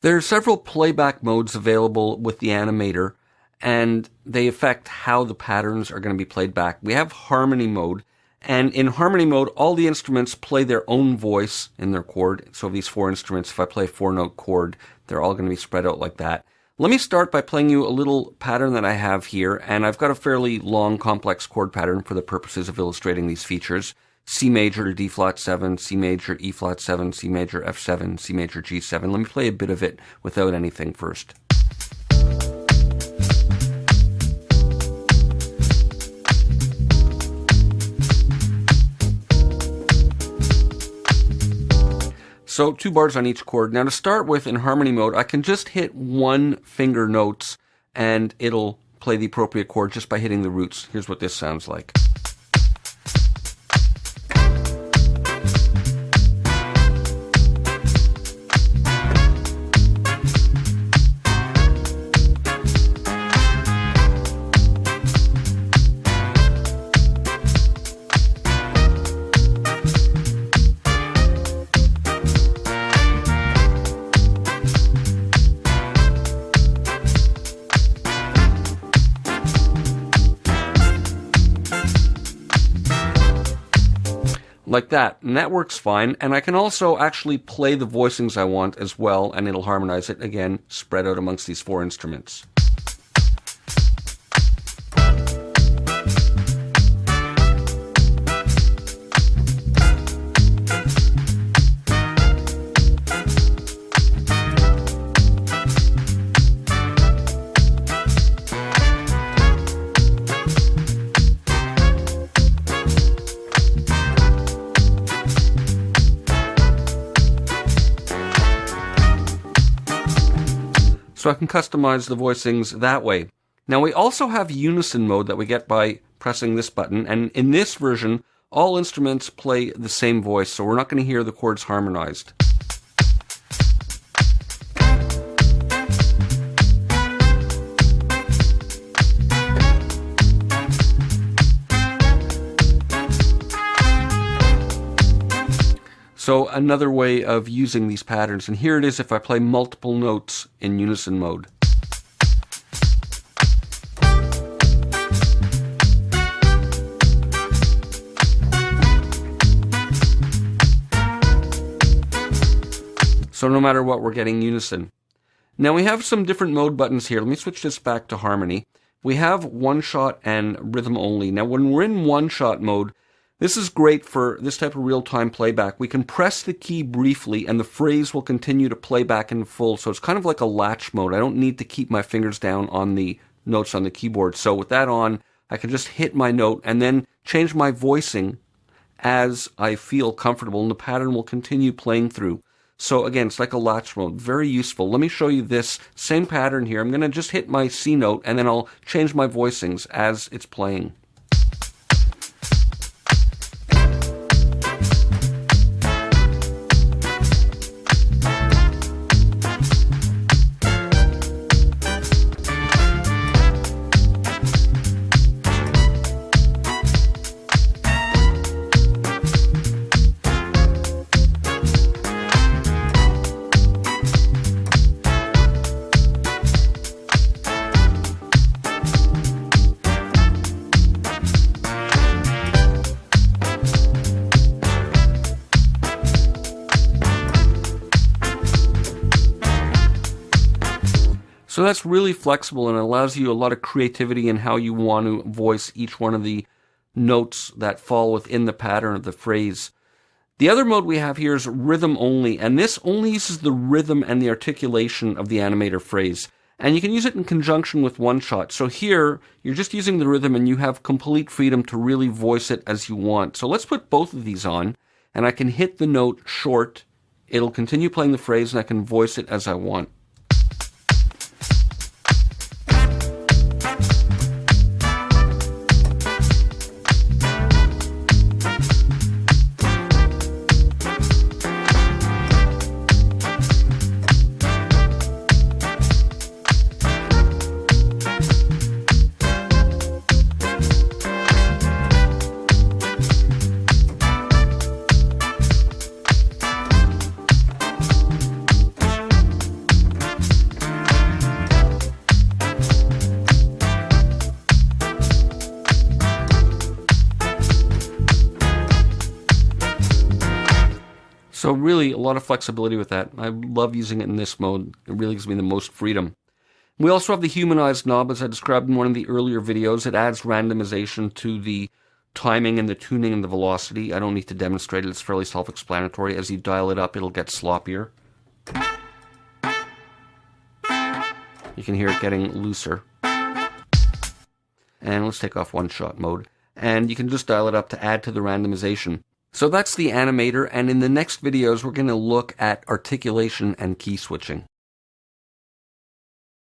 There are several playback modes available with the Animator, and they affect how the patterns are going to be played back. We have harmony mode, and in harmony mode, all the instruments play their own voice in their chord. So these four instruments, if I play a four-note chord, they're all going to be spread out like that. Let me start by playing you a little pattern that I have here, and I've got a fairly long, complex chord pattern for the purposes of illustrating these features. C major to D flat 7, C major, E flat 7, C major, F7, C major, G7. Let me play a bit of it without anything first. So 2 bars on each chord. Now to start with, in harmony mode, I can just hit one finger notes and it'll play the appropriate chord just by hitting the roots. Here's what this sounds like. Like that, and that works fine, and I can also actually play the voicings I want as well, and it'll harmonize it, again, spread out amongst these 4 instruments. So I can customize the voicings that way. Now we also have unison mode that we get by pressing this button, and in this version, all instruments play the same voice, so we're not going to hear the chords harmonized. So another way of using these patterns, and here it is if I play multiple notes in unison mode. So no matter what, we're getting unison. Now we have some different mode buttons here. Let me switch this back to harmony. We have one shot and rhythm only. Now when we're in one shot mode, this is great for this type of real-time playback. We can press the key briefly and the phrase will continue to play back in full. So it's kind of like a latch mode. I don't need to keep my fingers down on the notes on the keyboard. So with that on, I can just hit my note and then change my voicing as I feel comfortable, and the pattern will continue playing through. So again, it's like a latch mode. Very useful. Let me show you this same pattern here. I'm going to just hit my C note and then I'll change my voicings as it's playing. So that's really flexible and allows you a lot of creativity in how you want to voice each one of the notes that fall within the pattern of the phrase. The other mode we have here is rhythm only, and this only uses the rhythm and the articulation of the animator phrase. And you can use it in conjunction with one shot. So here, you're just using the rhythm and you have complete freedom to really voice it as you want. So let's put both of these on, and I can hit the note short. It'll continue playing the phrase and I can voice it as I want. So really, a lot of flexibility with that. I love using it in this mode. It really gives me the most freedom. We also have the humanized knob, as I described in one of the earlier videos. It adds randomization to the timing and the tuning and the velocity. I don't need to demonstrate it. It's fairly self-explanatory. As you dial it up, it'll get sloppier. You can hear it getting looser. And let's take off one-shot mode. And you can just dial it up to add to the randomization. So that's the Animator, and in the next videos we're going to look at articulation and key switching.